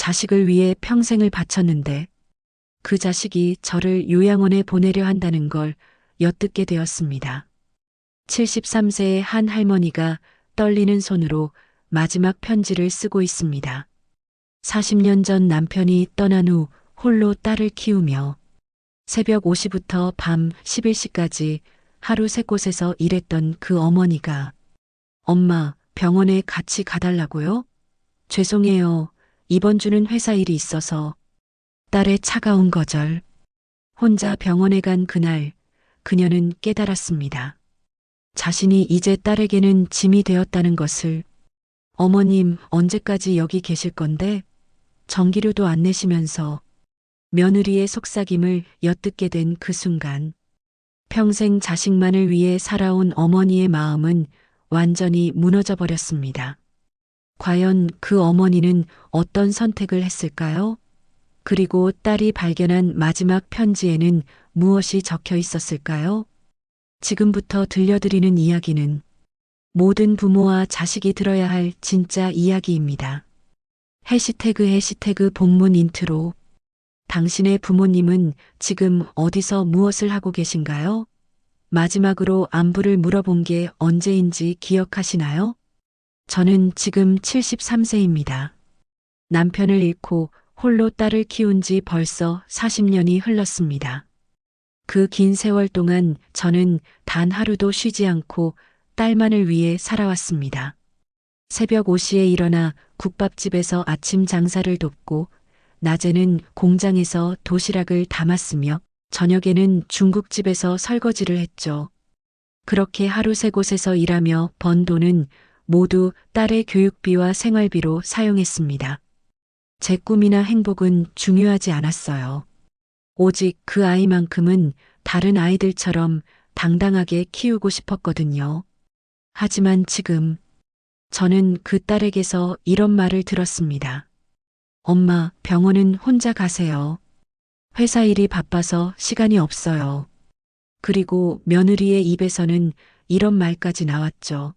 자식을 위해 평생을 바쳤는데 그 자식이 저를 요양원에 보내려 한다는 걸 엿듣게 되었습니다. 73세의 한 할머니가 떨리는 손으로 마지막 편지를 쓰고 있습니다. 40년 전 남편이 떠난 후 홀로 딸을 키우며 새벽 5시부터 밤 11시까지 하루 3곳에서 일했던 그 어머니가 엄마, 병원에 같이 가달라고요? 죄송해요. 이번 주는 회사 일이 있어서. 딸의 차가운 거절. 혼자 병원에 간 그날 그녀는 깨달았습니다. 자신이 이제 딸에게는 짐이 되었다는 것을. 어머님, 언제까지 여기 계실 건데? 전기료도 안 내시면서. 며느리의 속삭임을 엿듣게 된 그 순간 평생 자식만을 위해 살아온 어머니의 마음은 완전히 무너져 버렸습니다. 과연 그 어머니는 어떤 선택을 했을까요? 그리고 딸이 발견한 마지막 편지에는 무엇이 적혀 있었을까요? 지금부터 들려드리는 이야기는 모든 부모와 자식이 들어야 할 진짜 이야기입니다. 해시태그 본문 인트로. 당신의 부모님은 지금 어디서 무엇을 하고 계신가요? 마지막으로 안부를 물어본 게 언제인지 기억하시나요? 저는 지금 73세입니다. 남편을 잃고 홀로 딸을 키운 지 벌써 40년이 흘렀습니다. 그 긴 세월 동안 저는 단 하루도 쉬지 않고 딸만을 위해 살아왔습니다. 새벽 5시에 일어나 국밥집에서 아침 장사를 돕고 낮에는 공장에서 도시락을 담았으며 저녁에는 중국집에서 설거지를 했죠. 그렇게 하루 3곳에서 일하며 번 돈은 모두 딸의 교육비와 생활비로 사용했습니다. 제 꿈이나 행복은 중요하지 않았어요. 오직 그 아이만큼은 다른 아이들처럼 당당하게 키우고 싶었거든요. 하지만 지금 저는 그 딸에게서 이런 말을 들었습니다. 엄마, 병원은 혼자 가세요. 회사 일이 바빠서 시간이 없어요. 그리고 며느리의 입에서는 이런 말까지 나왔죠.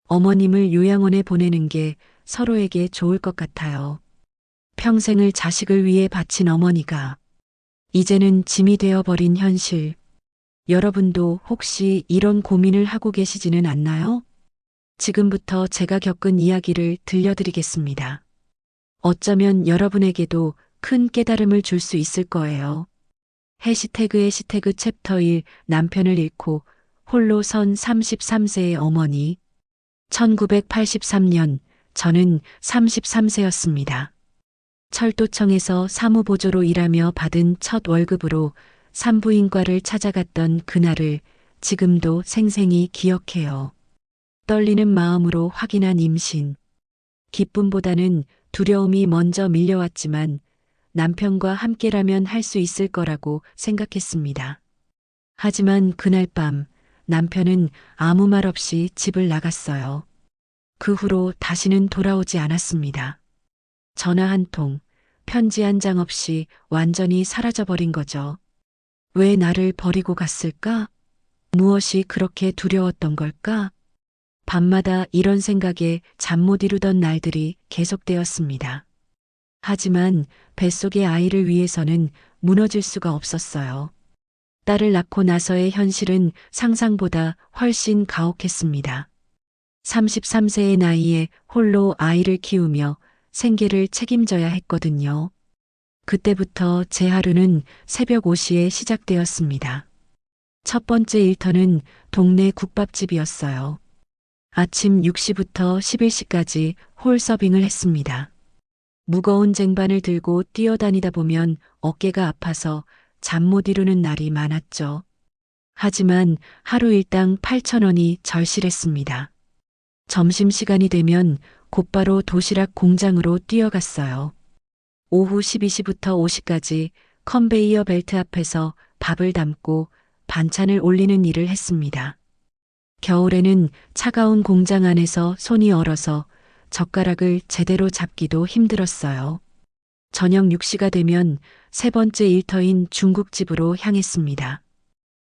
어머님을 요양원에 보내는 게 서로에게 좋을 것 같아요. 평생을 자식을 위해 바친 어머니가 이제는 짐이 되어버린 현실. 여러분도 혹시 이런 고민을 하고 계시지는 않나요? 지금부터 제가 겪은 이야기를 들려드리겠습니다. 어쩌면 여러분에게도 큰 깨달음을 줄 수 있을 거예요. 해시태그 챕터 1 남편을 잃고 홀로 선 33세의 어머니. 1983년 저는 33세였습니다. 철도청에서 사무보조로 일하며 받은 첫 월급으로 산부인과를 찾아갔던 그날을 지금도 생생히 기억해요. 떨리는 마음으로 확인한 임신. 기쁨보다는 두려움이 먼저 밀려왔지만 남편과 함께라면 할 수 있을 거라고 생각했습니다. 하지만 그날 밤 남편은 아무 말 없이 집을 나갔어요. 그 후로 다시는 돌아오지 않았습니다. 전화 한 통, 편지 한 장 없이 완전히 사라져버린 거죠. 왜 나를 버리고 갔을까? 무엇이 그렇게 두려웠던 걸까? 밤마다 이런 생각에 잠 못 이루던 날들이 계속되었습니다. 하지만 뱃속의 아이를 위해서는 무너질 수가 없었어요. 딸을 낳고 나서의 현실은 상상보다 훨씬 가혹했습니다. 33세의 나이에 홀로 아이를 키우며 생계를 책임져야 했거든요. 그때부터 제 하루는 새벽 5시에 시작되었습니다. 첫 번째 일터는 동네 국밥집이었어요. 아침 6시부터 11시까지 홀 서빙을 했습니다. 무거운 쟁반을 들고 뛰어다니다 보면 어깨가 아파서 잠 못 이루는 날이 많았죠. 하지만 하루 일당 8,000원이 절실했습니다. 점심시간이 되면 곧바로 도시락 공장으로 뛰어갔어요. 오후 12시부터 5시까지 컨베이어 벨트 앞에서 밥을 담고 반찬을 올리는 일을 했습니다. 겨울에는 차가운 공장 안에서 손이 얼어서 젓가락을 제대로 잡기도 힘들었어요. 저녁 6시가 되면 세 번째 일터인 중국집으로 향했습니다.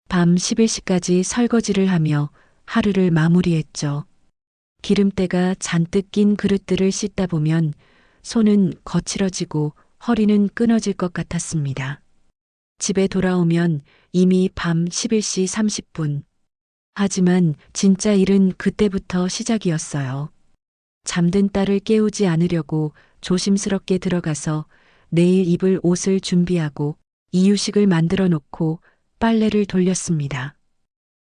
밤 11시까지 설거지를 하며 하루를 마무리했죠. 기름때가 잔뜩 낀 그릇들을 씻다 보면 손은 거칠어지고 허리는 끊어질 것 같았습니다. 집에 돌아오면 이미 밤 11시 30분. 하지만 진짜 일은 그때부터 시작이었어요. 잠든 딸을 깨우지 않으려고 조심스럽게 들어가서 내일 입을 옷을 준비하고 이유식을 만들어 놓고 빨래를 돌렸습니다.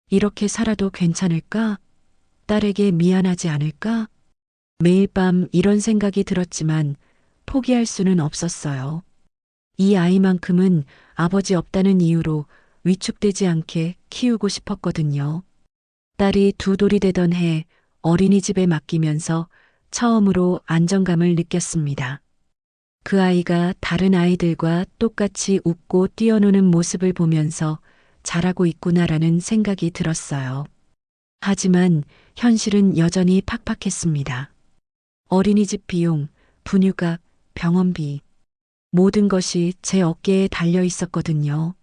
이렇게 살아도 괜찮을까? 딸에게 미안하지 않을까? 매일 밤 이런 생각이 들었지만 포기할 수는 없었어요. 이 아이만큼은 아버지 없다는 이유로 위축되지 않게 키우고 싶었거든요. 딸이 두 돌이 되던 해 어린이집에 맡기면서 처음으로 안정감을 느꼈습니다. 그 아이가 다른 아이들과 똑같이 웃고 뛰어노는 모습을 보면서 잘하고 있구나라는 생각이 들었어요. 하지만 현실은 여전히 팍팍했습니다. 어린이집 비용, 분유값, 병원비, 모든 것이 제 어깨에 달려 있었거든요.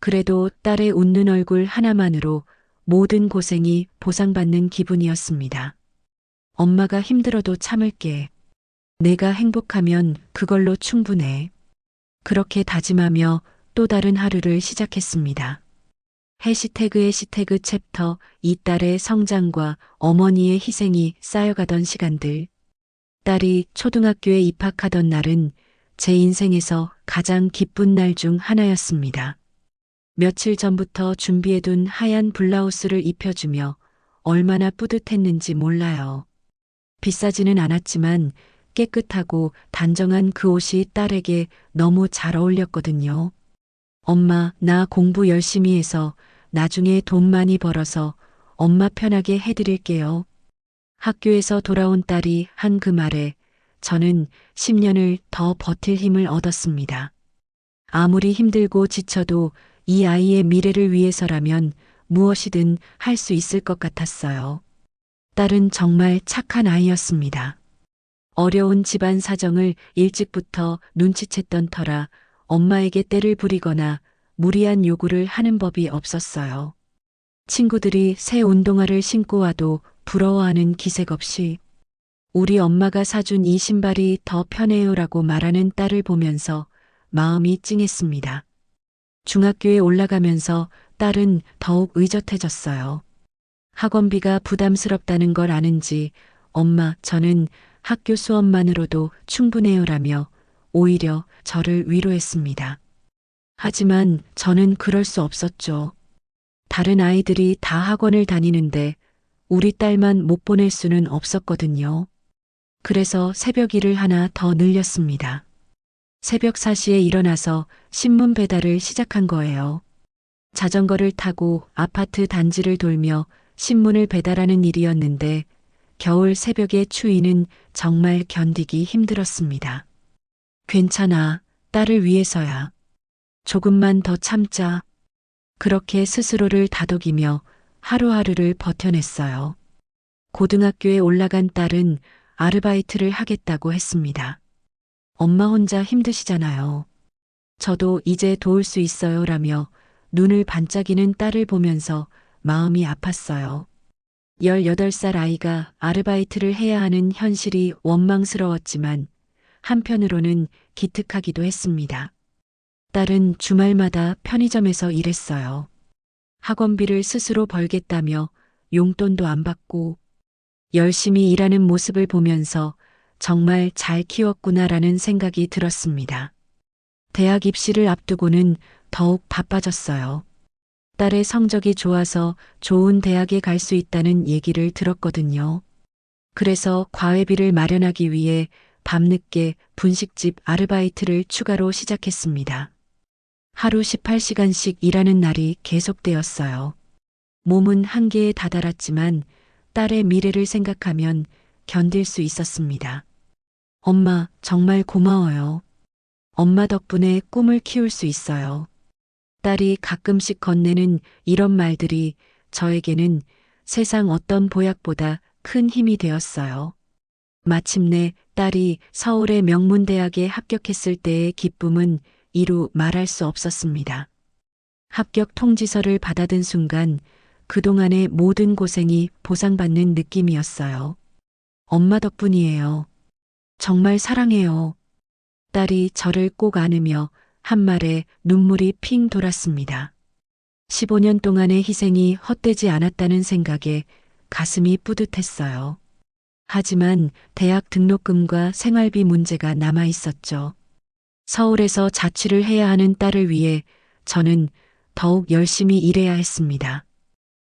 그래도 딸의 웃는 얼굴 하나만으로 모든 고생이 보상받는 기분이었습니다. 엄마가 힘들어도 참을게. 내가 행복하면 그걸로 충분해. 그렇게 다짐하며 또 다른 하루를 시작했습니다. 해시태그 챕터 이 딸의 성장과 어머니의 희생이 쌓여가던 시간들. 딸이 초등학교에 입학하던 날은 제 인생에서 가장 기쁜 날 중 하나였습니다. 며칠 전부터 준비해둔 하얀 블라우스를 입혀주며 얼마나 뿌듯했는지 몰라요. 비싸지는 않았지만 깨끗하고 단정한 그 옷이 딸에게 너무 잘 어울렸거든요. 엄마, 나 공부 열심히 해서 나중에 돈 많이 벌어서 엄마 편하게 해드릴게요. 학교에서 돌아온 딸이 한 그 말에 저는 10년을 더 버틸 힘을 얻었습니다. 아무리 힘들고 지쳐도 이 아이의 미래를 위해서라면 무엇이든 할 수 있을 것 같았어요. 딸은 정말 착한 아이였습니다. 어려운 집안 사정을 일찍부터 눈치챘던 터라 엄마에게 떼를 부리거나 무리한 요구를 하는 법이 없었어요. 친구들이 새 운동화를 신고 와도 부러워하는 기색 없이 우리 엄마가 사준 이 신발이 더 편해요라고 말하는 딸을 보면서 마음이 찡했습니다. 중학교에 올라가면서 딸은 더욱 의젓해졌어요. 학원비가 부담스럽다는 걸 아는지 엄마, 저는 학교 수업만으로도 충분해요라며 오히려 저를 위로했습니다. 하지만 저는 그럴 수 없었죠. 다른 아이들이 다 학원을 다니는데 우리 딸만 못 보낼 수는 없었거든요. 그래서 새벽 일을 하나 더 늘렸습니다. 새벽 4시에 일어나서 신문 배달을 시작한 거예요. 자전거를 타고 아파트 단지를 돌며 신문을 배달하는 일이었는데 겨울 새벽의 추위는 정말 견디기 힘들었습니다. 괜찮아, 딸을 위해서야. 조금만 더 참자. 그렇게 스스로를 다독이며 하루하루를 버텨냈어요. 고등학교에 올라간 딸은 아르바이트를 하겠다고 했습니다. 엄마 혼자 힘드시잖아요. 저도 이제 도울 수 있어요 라며 눈을 반짝이는 딸을 보면서 마음이 아팠어요. 18살 아이가 아르바이트를 해야 하는 현실이 원망스러웠지만 한편으로는 기특하기도 했습니다. 딸은 주말마다 편의점에서 일했어요. 학원비를 스스로 벌겠다며 용돈도 안 받고 열심히 일하는 모습을 보면서 정말 잘 키웠구나라는 생각이 들었습니다. 대학 입시를 앞두고는 더욱 바빠졌어요. 딸의 성적이 좋아서 좋은 대학에 갈 수 있다는 얘기를 들었거든요. 그래서 과외비를 마련하기 위해 밤늦게 분식집 아르바이트를 추가로 시작했습니다. 하루 18시간씩 일하는 날이 계속되었어요. 몸은 한계에 다다랐지만 딸의 미래를 생각하면 견딜 수 있었습니다. 엄마, 정말 고마워요. 엄마 덕분에 꿈을 키울 수 있어요. 딸이 가끔씩 건네는 이런 말들이 저에게는 세상 어떤 보약보다 큰 힘이 되었어요. 마침내 딸이 서울의 명문대학에 합격했을 때의 기쁨은 이루 말할 수 없었습니다. 합격 통지서를 받아든 순간 그동안의 모든 고생이 보상받는 느낌이었어요. 엄마 덕분이에요. 정말 사랑해요. 딸이 저를 꼭 안으며 한 말에 눈물이 핑 돌았습니다. 15년 동안의 희생이 헛되지 않았다는 생각에 가슴이 뿌듯했어요. 하지만 대학 등록금과 생활비 문제가 남아 있었죠. 서울에서 자취를 해야 하는 딸을 위해 저는 더욱 열심히 일해야 했습니다.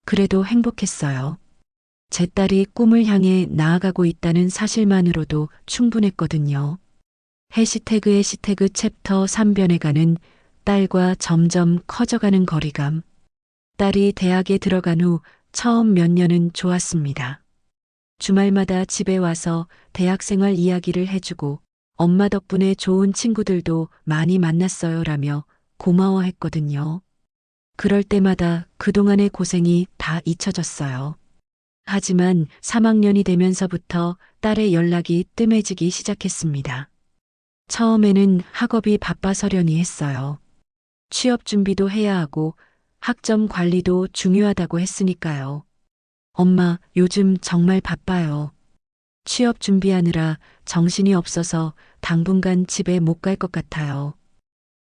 그래도 행복했어요. 제 딸이 꿈을 향해 나아가고 있다는 사실만으로도 충분했거든요. 해시태그 챕터 3변해 가는 딸과 점점 커져가는 거리감. 딸이 대학에 들어간 후 처음 몇 년은 좋았습니다. 주말마다 집에 와서 대학생활 이야기를 해주고 엄마 덕분에 좋은 친구들도 많이 만났어요라며 고마워했거든요. 그럴 때마다 그동안의 고생이 다 잊혀졌어요. 하지만 3학년이 되면서부터 딸의 연락이 뜸해지기 시작했습니다. 처음에는 학업이 바빠서려니 했어요. 취업 준비도 해야 하고 학점 관리도 중요하다고 했으니까요. 엄마, 요즘 정말 바빠요. 취업 준비하느라 정신이 없어서 당분간 집에 못 갈 것 같아요.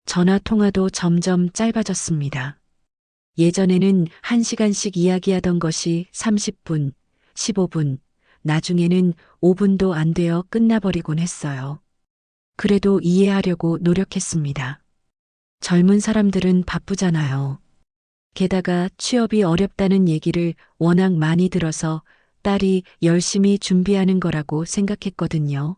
전화 통화도 점점 짧아졌습니다. 예전에는 1시간씩 이야기하던 것이 30분, 15분, 나중에는 5분도 안 되어 끝나버리곤 했어요. 그래도 이해하려고 노력했습니다. 젊은 사람들은 바쁘잖아요. 게다가 취업이 어렵다는 얘기를 워낙 많이 들어서 딸이 열심히 준비하는 거라고 생각했거든요.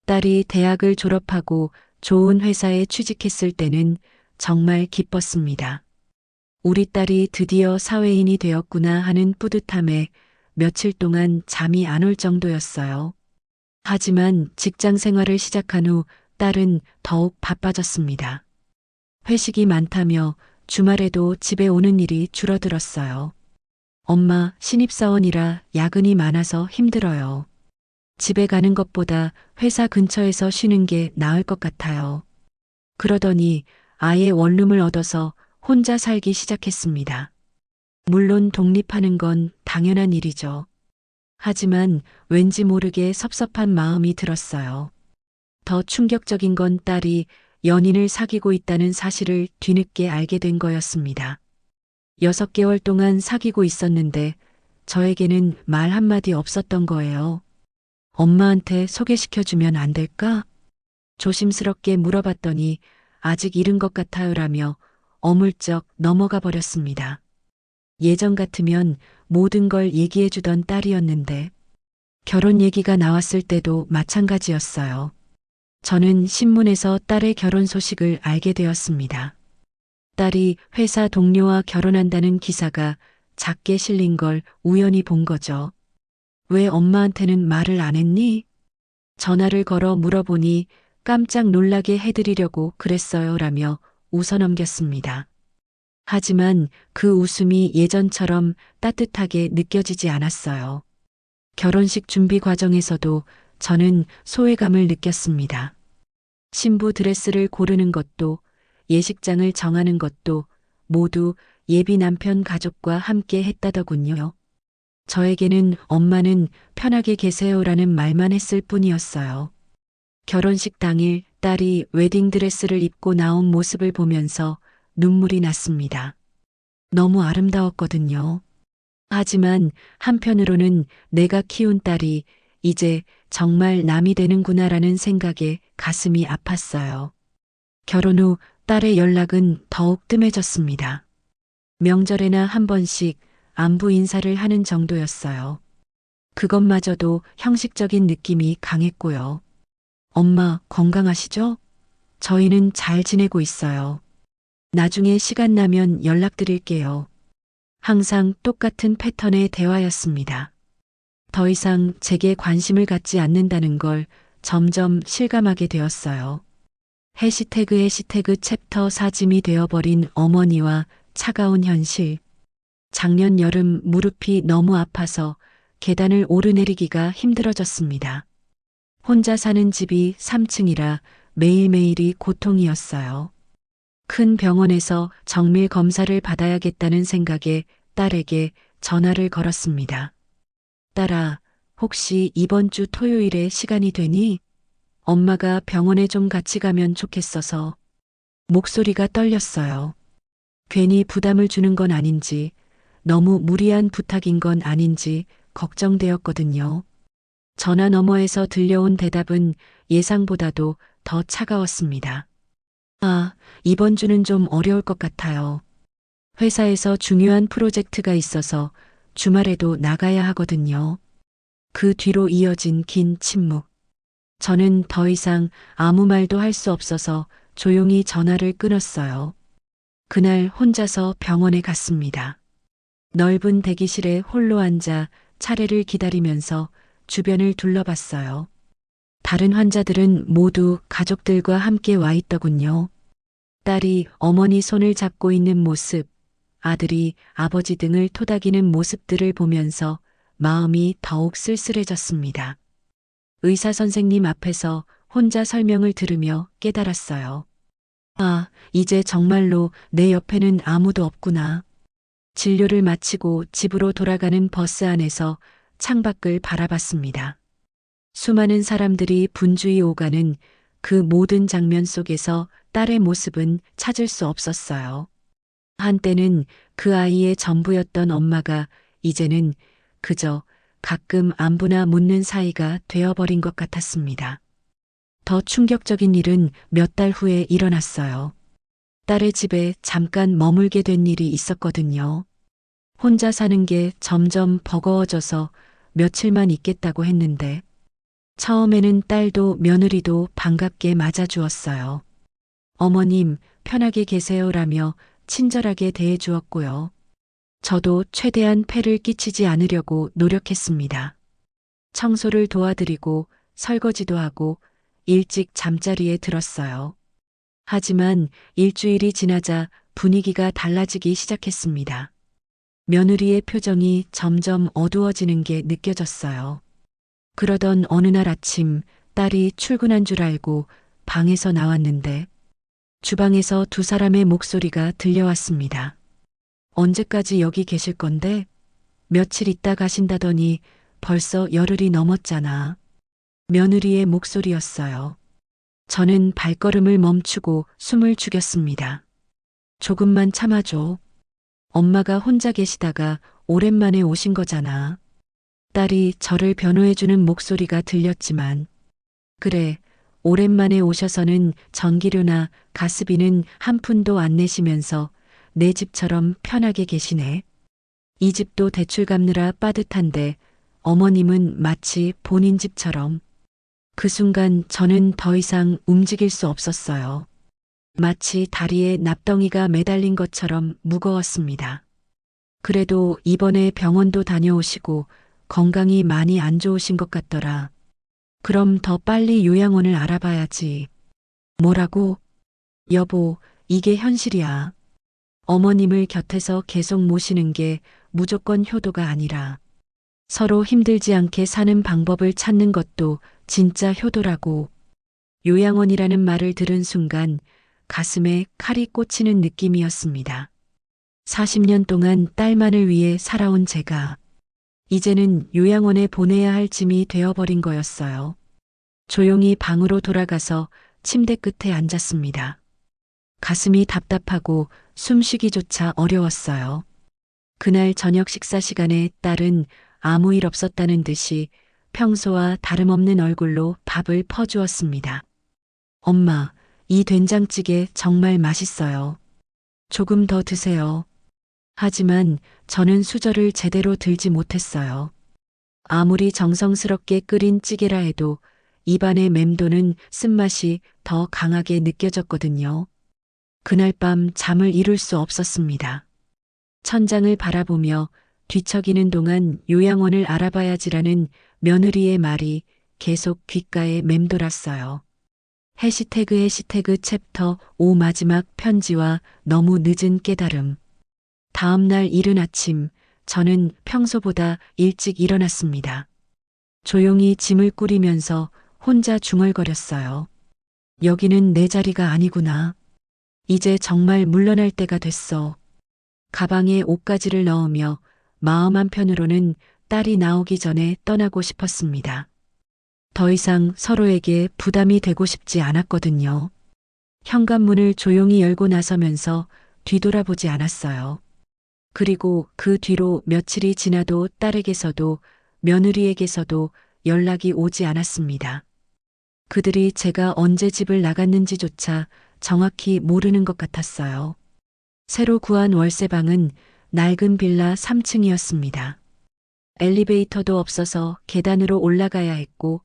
딸이 대학을 졸업하고 좋은 회사에 취직했을 때는 정말 기뻤습니다. 우리 딸이 드디어 사회인이 되었구나 하는 뿌듯함에 며칠 동안 잠이 안 올 정도였어요. 하지만 직장 생활을 시작한 후 딸은 더욱 바빠졌습니다. 회식이 많다며 주말에도 집에 오는 일이 줄어들었어요. 엄마, 신입사원이라 야근이 많아서 힘들어요. 집에 가는 것보다 회사 근처에서 쉬는 게 나을 것 같아요. 그러더니 아예 원룸을 얻어서 혼자 살기 시작했습니다. 물론 독립하는 건 당연한 일이죠. 하지만 왠지 모르게 섭섭한 마음이 들었어요. 더 충격적인 건 딸이 연인을 사귀고 있다는 사실을 뒤늦게 알게 된 거였습니다. 6개월 동안 사귀고 있었는데 저에게는 말 한마디 없었던 거예요. 엄마한테 소개시켜주면 안 될까? 조심스럽게 물어봤더니 아직 이른 것 같아요라며 어물쩍 넘어가 버렸습니다. 예전 같으면 모든 걸 얘기해주던 딸이었는데 결혼 얘기가 나왔을 때도 마찬가지였어요. 저는 신문에서 딸의 결혼 소식을 알게 되었습니다. 딸이 회사 동료와 결혼한다는 기사가 작게 실린 걸 우연히 본 거죠. 왜 엄마한테는 말을 안 했니? 전화를 걸어 물어보니 깜짝 놀라게 해드리려고 그랬어요라며 웃어넘겼습니다. 하지만 그 웃음이 예전처럼 따뜻하게 느껴지지 않았어요. 결혼식 준비 과정에서도 저는 소외감을 느꼈습니다. 신부 드레스를 고르는 것도 예식장을 정하는 것도 모두 예비 남편 가족과 함께 했다더군요. 저에게는 엄마는 편하게 계세요라는 말만 했을 뿐이었어요. 결혼식 당일 딸이 웨딩드레스를 입고 나온 모습을 보면서 눈물이 났습니다. 너무 아름다웠거든요. 하지만 한편으로는 내가 키운 딸이 이제 정말 남이 되는구나라는 생각에 가슴이 아팠어요. 결혼 후 딸의 연락은 더욱 뜸해졌습니다. 명절에나 한 번씩 안부 인사를 하는 정도였어요. 그것마저도 형식적인 느낌이 강했고요. 엄마 건강하시죠? 저희는 잘 지내고 있어요. 나중에 시간 나면 연락드릴게요. 항상 똑같은 패턴의 대화였습니다. 더 이상 제게 관심을 갖지 않는다는 걸 점점 실감하게 되었어요. 해시태그 챕터 4짐이 되어버린 어머니와 차가운 현실. 작년 여름 무릎이 너무 아파서 계단을 오르내리기가 힘들어졌습니다. 혼자 사는 집이 3층이라 매일매일이 고통이었어요. 큰 병원에서 정밀 검사를 받아야겠다는 생각에 딸에게 전화를 걸었습니다. 딸아, 혹시 이번 주 토요일에 시간이 되니? 엄마가 병원에 좀 같이 가면 좋겠어서 목소리가 떨렸어요. 괜히 부담을 주는 건 아닌지, 너무 무리한 부탁인 건 아닌지 걱정되었거든요. 전화 너머에서 들려온 대답은 예상보다도 더 차가웠습니다. 아, 이번 주는 좀 어려울 것 같아요. 회사에서 중요한 프로젝트가 있어서 주말에도 나가야 하거든요. 그 뒤로 이어진 긴 침묵. 저는 더 이상 아무 말도 할 수 없어서 조용히 전화를 끊었어요. 그날 혼자서 병원에 갔습니다. 넓은 대기실에 홀로 앉아 차례를 기다리면서 주변을 둘러봤어요. 다른 환자들은 모두 가족들과 함께 와 있더군요. 딸이 어머니 손을 잡고 있는 모습, 아들이 아버지 등을 토닥이는 모습들을 보면서 마음이 더욱 쓸쓸해졌습니다. 의사 선생님 앞에서 혼자 설명을 들으며 깨달았어요. 아, 이제 정말로 내 옆에는 아무도 없구나. 진료를 마치고 집으로 돌아가는 버스 안에서 창밖을 바라봤습니다. 수많은 사람들이 분주히 오가는 그 모든 장면 속에서 딸의 모습은 찾을 수 없었어요. 한때는 그 아이의 전부였던 엄마가 이제는 그저 가끔 안부나 묻는 사이가 되어버린 것 같았습니다. 더 충격적인 일은 몇 달 후에 일어났어요. 딸의 집에 잠깐 머물게 된 일이 있었거든요. 혼자 사는 게 점점 버거워져서 며칠만 있겠다고 했는데 처음에는 딸도 며느리도 반갑게 맞아주었어요. 어머님, 편하게 계세요라며 친절하게 대해주었고요. 저도 최대한 폐를 끼치지 않으려고 노력했습니다. 청소를 도와드리고 설거지도 하고 일찍 잠자리에 들었어요. 하지만 일주일이 지나자 분위기가 달라지기 시작했습니다. 며느리의 표정이 점점 어두워지는 게 느껴졌어요. 그러던 어느 날 아침 딸이 출근한 줄 알고 방에서 나왔는데 주방에서 두 사람의 목소리가 들려왔습니다. 언제까지 여기 계실 건데? 며칠 있다 가신다더니 벌써 열흘이 넘었잖아. 며느리의 목소리였어요. 저는 발걸음을 멈추고 숨을 죽였습니다. 조금만 참아줘. 엄마가 혼자 계시다가 오랜만에 오신 거잖아. 딸이 저를 변호해주는 목소리가 들렸지만, 그래, 오랜만에 오셔서는 전기료나 가스비는 한 푼도 안 내시면서 내 집처럼 편하게 계시네. 이 집도 대출 갚느라 빠듯한데 어머님은 마치 본인 집처럼. 그 순간 저는 더 이상 움직일 수 없었어요. 마치 다리에 납덩이가 매달린 것처럼 무거웠습니다. 그래도 이번에 병원도 다녀오시고 건강이 많이 안 좋으신 것 같더라. 그럼 더 빨리 요양원을 알아봐야지. 뭐라고? 여보, 이게 현실이야. 어머님을 곁에서 계속 모시는 게 무조건 효도가 아니라 서로 힘들지 않게 사는 방법을 찾는 것도 진짜 효도라고. 요양원이라는 말을 들은 순간 가슴에 칼이 꽂히는 느낌이었습니다. 40년 동안 딸만을 위해 살아온 제가 이제는 요양원에 보내야 할 짐이 되어버린 거였어요. 조용히 방으로 돌아가서 침대 끝에 앉았습니다. 가슴이 답답하고 숨쉬기조차 어려웠어요. 그날 저녁 식사 시간에 딸은 아무 일 없었다는 듯이 평소와 다름없는 얼굴로 밥을 퍼주었습니다. 엄마, 이 된장찌개 정말 맛있어요. 조금 더 드세요. 하지만 저는 수저를 제대로 들지 못했어요. 아무리 정성스럽게 끓인 찌개라 해도 입안에 맴도는 쓴맛이 더 강하게 느껴졌거든요. 그날 밤 잠을 이룰 수 없었습니다. 천장을 바라보며 뒤척이는 동안 요양원을 알아봐야지라는 며느리의 말이 계속 귓가에 맴돌았어요. 해시태그 챕터 5 마지막 편지와 너무 늦은 깨달음. 다음 날 이른 아침 저는 평소보다 일찍 일어났습니다. 조용히 짐을 꾸리면서 혼자 중얼거렸어요. 여기는 내 자리가 아니구나. 이제 정말 물러날 때가 됐어. 가방에 옷가지를 넣으며 마음 한편으로는 딸이 나오기 전에 떠나고 싶었습니다. 더 이상 서로에게 부담이 되고 싶지 않았거든요. 현관문을 조용히 열고 나서면서 뒤돌아보지 않았어요. 그리고 그 뒤로 며칠이 지나도 딸에게서도 며느리에게서도 연락이 오지 않았습니다. 그들이 제가 언제 집을 나갔는지조차 정확히 모르는 것 같았어요. 새로 구한 월세방은 낡은 빌라 3층이었습니다. 엘리베이터도 없어서 계단으로 올라가야 했고,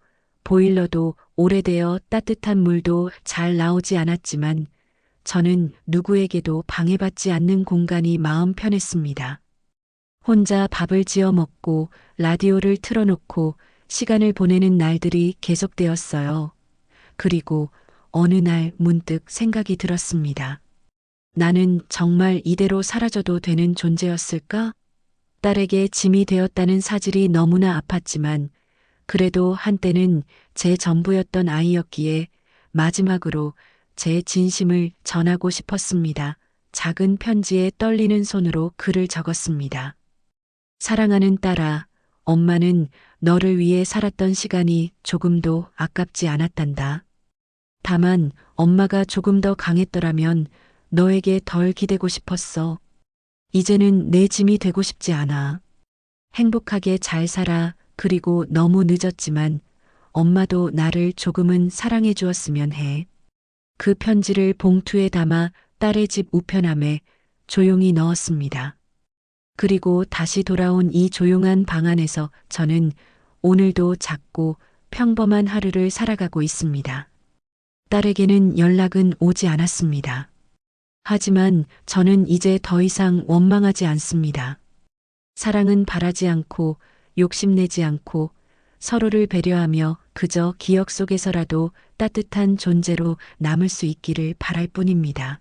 보일러도 오래되어 따뜻한 물도 잘 나오지 않았지만, 저는 누구에게도 방해받지 않는 공간이 마음 편했습니다. 혼자 밥을 지어 먹고 라디오를 틀어놓고 시간을 보내는 날들이 계속되었어요. 그리고 어느 날 문득 생각이 들었습니다. 나는 정말 이대로 사라져도 되는 존재였을까? 딸에게 짐이 되었다는 사실이 너무나 아팠지만 그래도 한때는 제 전부였던 아이였기에 마지막으로 제 진심을 전하고 싶었습니다. 작은 편지에 떨리는 손으로 글을 적었습니다. 사랑하는 딸아, 엄마는 너를 위해 살았던 시간이 조금도 아깝지 않았단다. 다만 엄마가 조금 더 강했더라면 너에게 덜 기대고 싶었어. 이제는 내 짐이 되고 싶지 않아. 행복하게 잘 살아. 그리고 너무 늦었지만 엄마도 나를 조금은 사랑해 주었으면 해. 그 편지를 봉투에 담아 딸의 집 우편함에 조용히 넣었습니다. 그리고 다시 돌아온 이 조용한 방 안에서 저는 오늘도 작고 평범한 하루를 살아가고 있습니다. 딸에게는 연락은 오지 않았습니다. 하지만 저는 이제 더 이상 원망하지 않습니다. 사랑은 바라지 않고 욕심내지 않고 서로를 배려하며 그저 기억 속에서라도 따뜻한 존재로 남을 수 있기를 바랄 뿐입니다.